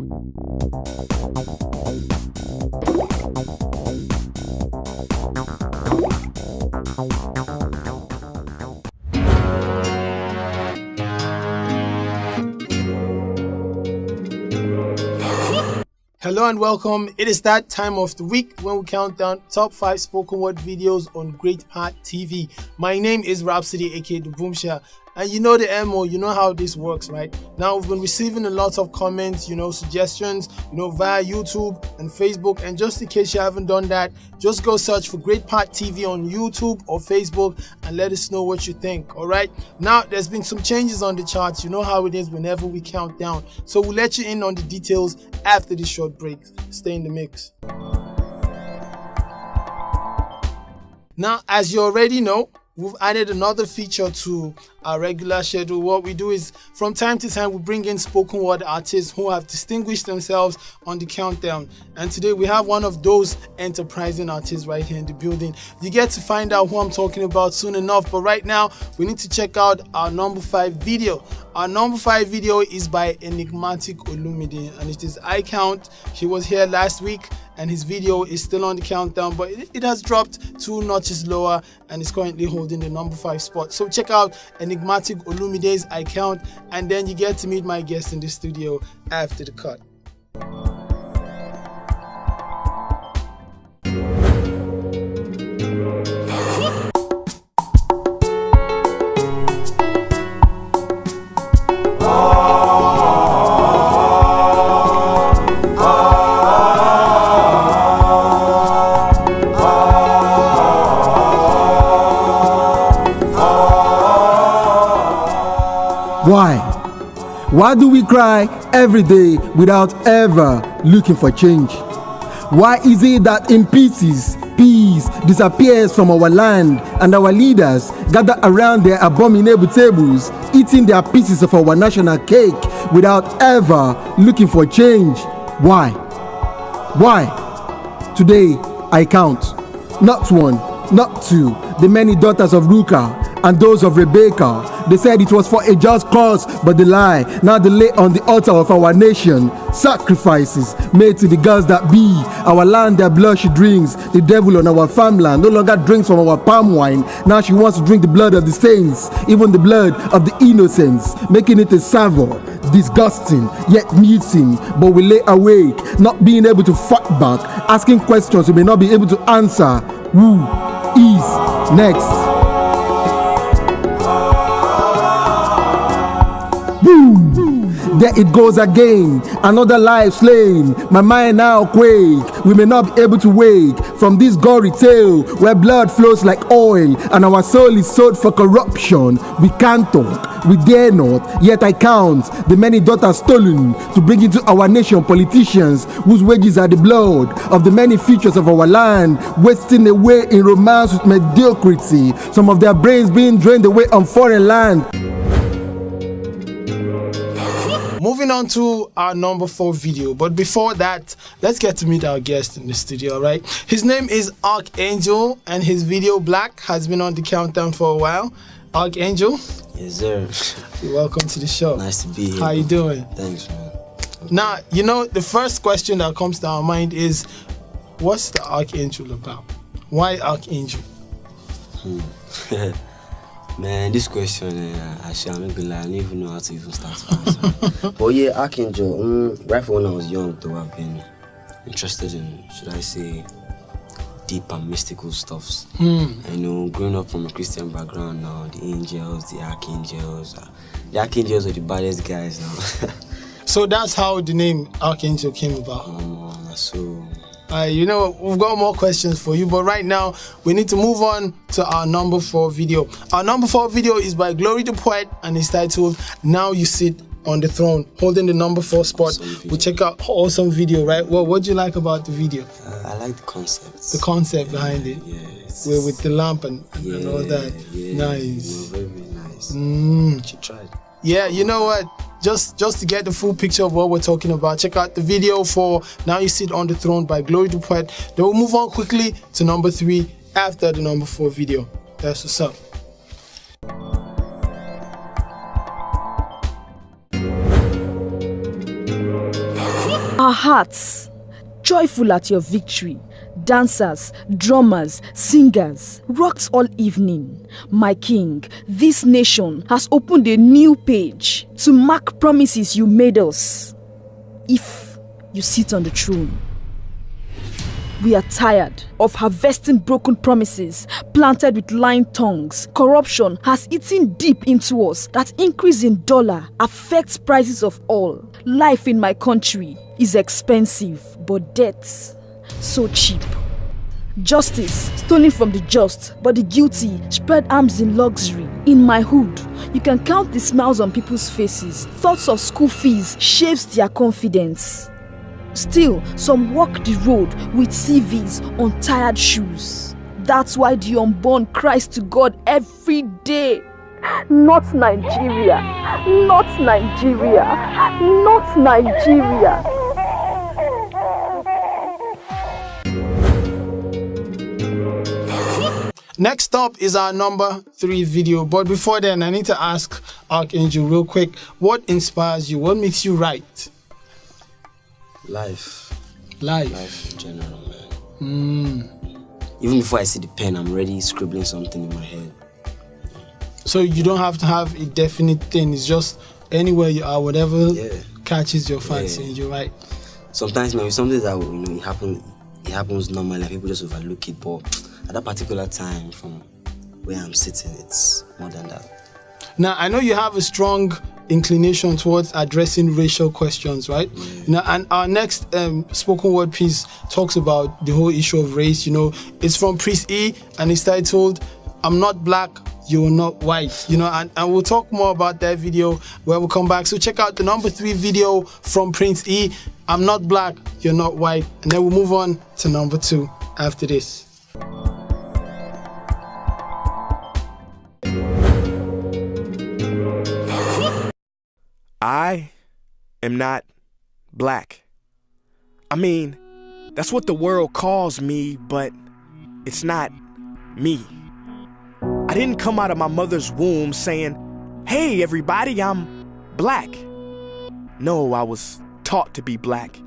Hello and welcome. It is that time of the week when we count down top 5 spoken word videos on Great Part TV. My name is Rhapsody aka Boomsha, and you know the MO, you know how this works, right? Now we've been receiving a lot of comments, suggestions, via YouTube and Facebook, and just in case you haven't done that, just go search for Great Part TV on YouTube or Facebook and let us know what you think. All right, now there's been some changes on the charts. You know how it is whenever we count down, so we'll let you in on the details after this short break. Stay in the mix. Now, as you already know, we've added another feature to our regular schedule. What we do is from time to time we bring in spoken word artists who have distinguished themselves on the countdown, and today we have one of those enterprising artists right here in the building. You get to find out who I'm talking about soon enough, but right now we need to check out our number 5 video. Our number 5 video is by Enigmatic Olumide, and it is I Count. He was here last week and his video is still on the countdown, but it has dropped 2 notches lower and is currently holding the number 5 spot. So check out Enigmatic Olumide's I Count, and then you get to meet my guest in the studio after the cut. Why do we cry every day without ever looking for change? Why is it that in pieces, peace disappears from our land and our leaders gather around their abominable tables, eating their pieces of our national cake without ever looking for change? Why? Why? Today, I count. Not 1, not 2, the many daughters of Ruka and those of Rebecca. They said it was for a just cause, but they lie. Now they lay on the altar of our nation sacrifices made to the gods that be. Our land, their blood she drinks. The devil on our farmland no longer drinks from our palm wine. Now she wants to drink the blood of the saints, even the blood of the innocents, making it a savor. Disgusting, yet muting, but we lay awake, not being able to fight back, asking questions we may not be able to answer. Who is next? There it goes again, another life slain. My mind now quake. We may not be able to wake from this gory tale where blood flows like oil and our soul is sold for corruption. We can't talk, we dare not, yet I count the many daughters stolen to bring into our nation politicians whose wages are the blood of the many features of our land, wasting away in romance with mediocrity, some of their brains being drained away on foreign land. Moving on to our number 4 video, but before that, let's get to meet our guest in the studio, right? His name is Archangel, and his video Black has been on the countdown for a while. Archangel? Yes, sir. You're welcome to the show. Nice to be here. How you doing? Thanks, man. Now, the first question that comes to our mind is, what's the Archangel about? Why Archangel? Man, this question, actually, I'm not gonna lie, I don't even know how to even start to answer. But yeah, Archangel, right from when I was young, though, I've been interested in, should I say, deep and mystical stuffs. And growing up from a Christian background now, the angels, the archangels. The archangels are the baddest guys now. So that's how the name Archangel came about. So we've got more questions for you, but right now we need to move on to our number 4 video. Our number 4 video is by Glory the Poet and it's titled Now You Sit on the Throne, holding the number 4 spot. We'll check out awesome video, right? Well, what do you like about the video? I like the concept. The concept behind it. Yeah. With the lamp and all that. Yeah, nice. Very, very nice. She tried. Yeah, you know what? Just to get the full picture of what we're talking about, check out the video for Now You Sit on the Throne by Glory the Poet. Then we'll move on quickly to number 3 after the number 4 video. That's what's up. Our hearts, joyful at your victory. Dancers, drummers, singers, rocked all evening. My king, this nation has opened a new page to mark promises you made us. If you sit on the throne. We are tired of harvesting broken promises planted with lying tongues. Corruption has eaten deep into us. That increase in dollar affects prices of all. Life in my country is expensive, but death so cheap. Justice stolen from the just, but the guilty spread arms in luxury. In my hood, you can count the smiles on people's faces. Thoughts of school fees shaves their confidence. Still, some walk the road with CVs on tired shoes. That's why the unborn cries to God every day. Not Nigeria, not Nigeria, not Nigeria. Next up is our number 3 video. But before then, I need to ask Archangel real quick, what inspires you? What makes you write? Life in general, man. Even before I see the pen, I'm already scribbling something in my head. So you don't have to have a definite thing. It's just anywhere you are, whatever catches your fancy, and you write. Sometimes maybe something that it happens normally, people just overlook it. But at that particular time, from where I'm sitting, it's more than that. Now I know you have a strong inclination towards addressing racial questions, right? Now, and our next spoken word piece talks about the whole issue of race. It's from Prince E, and it's titled "I'm Not Black, You're Not White." And we'll talk more about that video when we come back. So check out the number 3 video from Prince E, "I'm Not Black, You're Not White," and then we'll move on to number 2 after this. I am not black. I mean, that's what the world calls me, but it's not me. I didn't come out of my mother's womb saying, "Hey everybody, I'm black." No, I was taught to be black.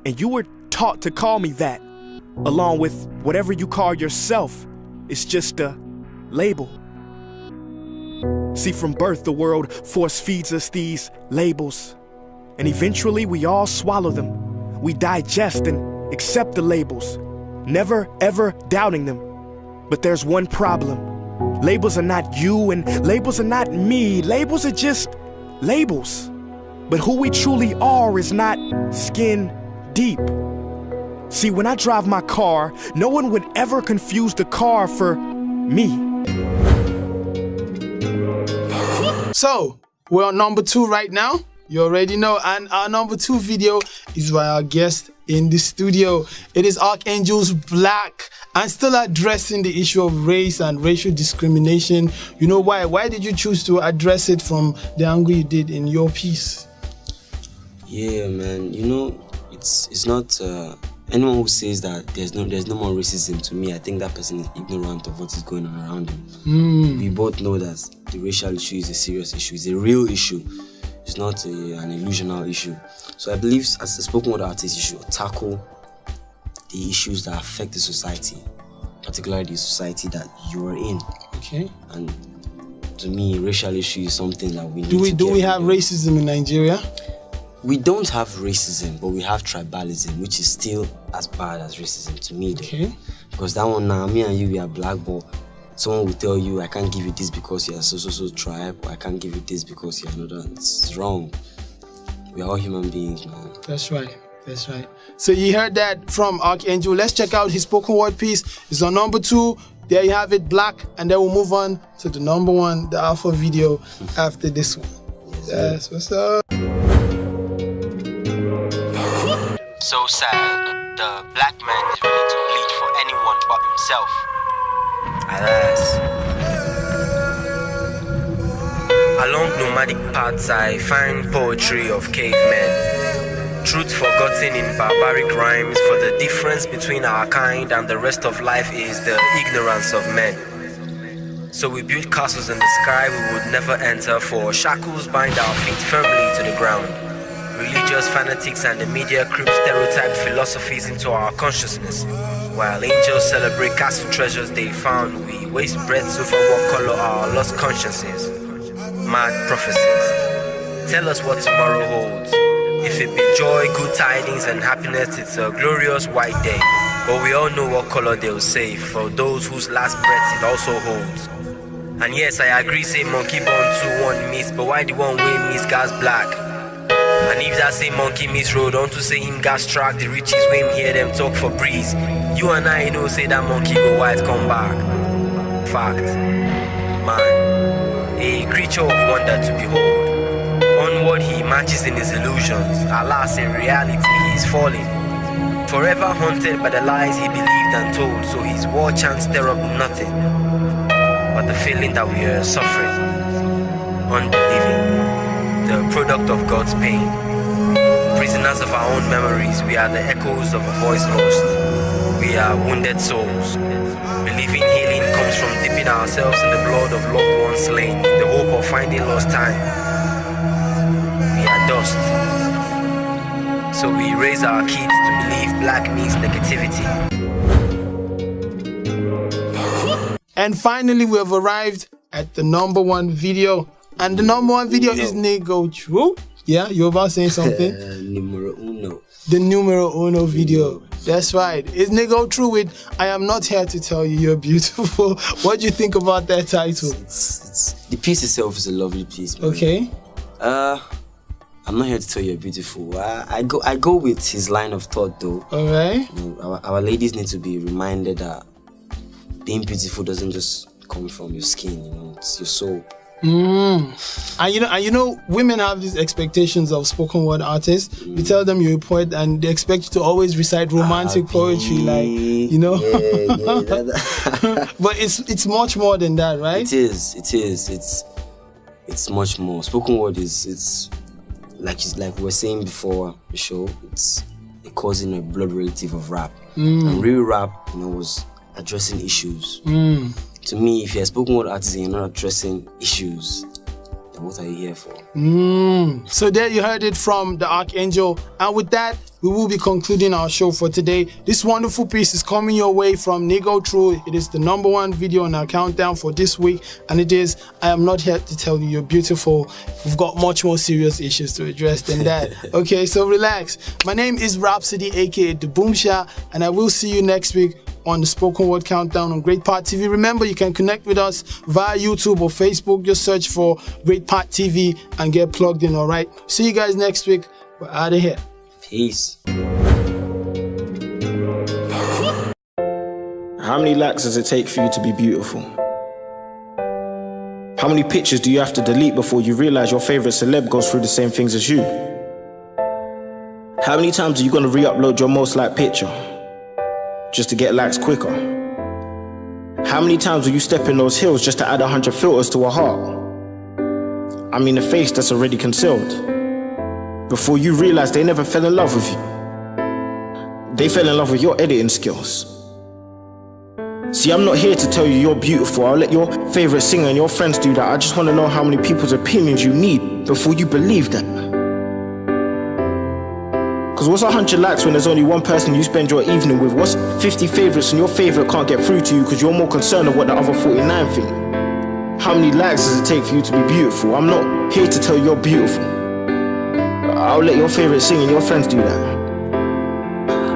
And you were taught to call me that, along with whatever you call yourself. It's just a label. See, from birth, the world force feeds us these labels. And eventually we all swallow them. We digest and accept the labels, never ever doubting them. But there's one problem. Labels are not you and labels are not me. Labels are just labels. But who we truly are is not skin deep. See, when I drive my car, no one would ever confuse the car for me. So, we're on number 2 right now. You already know. And our number 2 video is by our guest in the studio. It is Archangel's Black, and still addressing the issue of race and racial discrimination. You know why? Why did you choose to address it from the angle you did in your piece? Yeah, man. It's not anyone who says that there's no more racism. To me, I think that person is ignorant of what is going on around him. We both know that the racial issue is a serious issue. It's a real issue. It's not an illusional issue. So I believe as a spoken word artist, you should tackle the issues that affect the society, particularly the society that you are in. Okay. And to me, racial issue is something that we need Do we have racism in Nigeria? We don't have racism, but we have tribalism, which is still as bad as racism to me. Okay. Because that one now, me and you, we are black, but someone will tell you, I can't give you this because you're so tribe, or I can't give you this because you're another. It's wrong. We are all human beings, man. That's right. So you heard that from Archangel. Let's check out his spoken word piece. It's on number 2. There you have it, Black. And then we'll move on to the number 1, the alpha video after this one. That's what's up. So sad, the black man is ready to bleed for anyone but himself. Alas. Along nomadic paths I find poetry of cavemen. Truth forgotten in barbaric rhymes, for the difference between our kind and the rest of life is the ignorance of men. So we build castles in the sky we would never enter, for shackles bind our feet firmly to the ground. Religious fanatics and the media creep stereotype philosophies into our consciousness. While angels celebrate castle treasures they found, we waste breaths over what color our lost conscience is. Mad prophecies. Tell us what tomorrow holds. If it be joy, good tidings and happiness, it's a glorious white day. But we all know what color they'll say for those whose last breath it also holds. And yes, I agree, say monkey born 2 1 miss, but why the one way miss gas black? And if that same monkey miss road on to say him gas track, the riches way him hear them talk for breeze. You and I know say that monkey go white come back. Fact, man, a creature of wonder to behold. Onward he marches in his illusions. Alas, in reality he is falling. Forever haunted by the lies he believed and told, so his war chants stir up nothing but the feeling that we are suffering, unbelieving, the product of God's pain. Prisoners of our own memories, we are the echoes of a voice lost. We are wounded souls, believing healing comes from dipping ourselves in the blood of loved ones slain, in the hope of finding lost time. We are dust, so we raise our kids to believe black means negativity. And finally, we have arrived at the #1 video. And the #1 video is Nego True. Yeah, you're about saying something? Numero uno. The numero uno video. That's right. It's Nego True with I Am Not Here to Tell You You're Beautiful. What do you think about that title? It's the piece itself is a lovely piece, man. Okay. I'm not here to tell you you're beautiful. I go with his line of thought though. Alright. You know, our ladies need to be reminded that being beautiful doesn't just come from your skin, you know, it's your soul. And you know, women have these expectations of spoken word artists. You tell them you're a poet, and they expect you to always recite romantic poetry, like, you know. But it's much more than that, right? It is. It's much more. Spoken word is like we were saying before the show. It's a cousin, a blood relative of rap. And real rap, you know, was addressing issues. To me, if you're a spoken word artist and you're not addressing issues, then what are you here for? So there you heard it from the Archangel. And with that, we will be concluding our show for today. This wonderful piece is coming your way from Nego True. It is the #1 video on our countdown for this week. And it is, I Am Not Here to Tell You You're Beautiful. We've got much more serious issues to address than that. Okay, so relax. My name is Rhapsody, aka The Boomsha, and I will see you next week on the Spoken Word Countdown on Great Part TV. Remember, you can connect with us via YouTube or Facebook. Just search for Great Part TV and get plugged in, alright? See you guys next week. We're out of here. Peace. How many likes does it take for you to be beautiful? How many pictures do you have to delete before you realize your favorite celeb goes through the same things as you? How many times are you going to re-upload your most liked picture just to get likes quicker? How many times will you step in those hills just to add 100 filters to a heart? I mean, a face that's already concealed. Before you realize they never fell in love with you. They fell in love with your editing skills. See, I'm not here to tell you you're beautiful. I'll let your favorite singer and your friends do that. I just want to know how many people's opinions you need before you believe that. Because what's 100 likes when there's only one person you spend your evening with? What's 50 favorites and your favorite can't get through to you because you're more concerned with what the other 49 think? How many likes does it take for you to be beautiful? I'm not here to tell you you're beautiful. I'll let your favorite sing and your friends do that.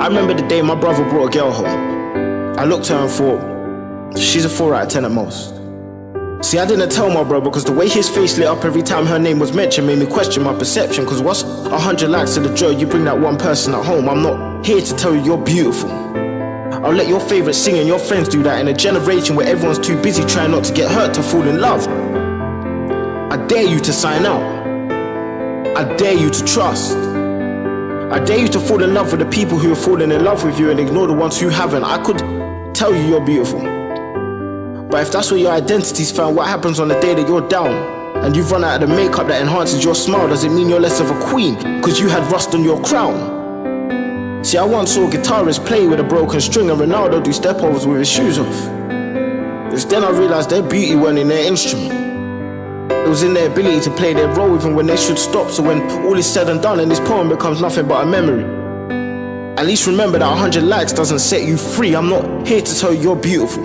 I remember the day my brother brought a girl home. I looked at her and thought, she's a 4 out of 10 at most. See, I didn't tell my brother because the way his face lit up every time her name was mentioned made me question my perception. Because what's 100 likes to the joy you bring that one person at home? I'm not here to tell you you're beautiful. I'll let your favorite sing and your friends do that in a generation where everyone's too busy trying not to get hurt to fall in love. I dare you to sign out. I dare you to trust. I dare you to fall in love with the people who are falling in love with you and ignore the ones who haven't. I could tell you you're beautiful. But if that's where your identity's found, what happens on the day that you're down and you've run out of the makeup that enhances your smile? Does it mean you're less of a queen because you had rust on your crown? See, I once saw a guitarist play with a broken string and Ronaldo do step-overs with his shoes off. It's then I realized their beauty weren't in their instrument. It was in their ability to play their role even when they should stop. So when all is said and done and this poem becomes nothing but a memory, at least remember that 100 likes doesn't set you free. I'm not here to tell you you're beautiful.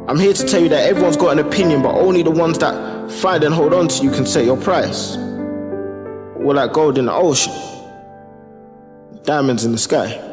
I'm here to tell you that everyone's got an opinion, but only the ones that find and hold on to you can set your price. All that gold in the ocean, diamonds in the sky.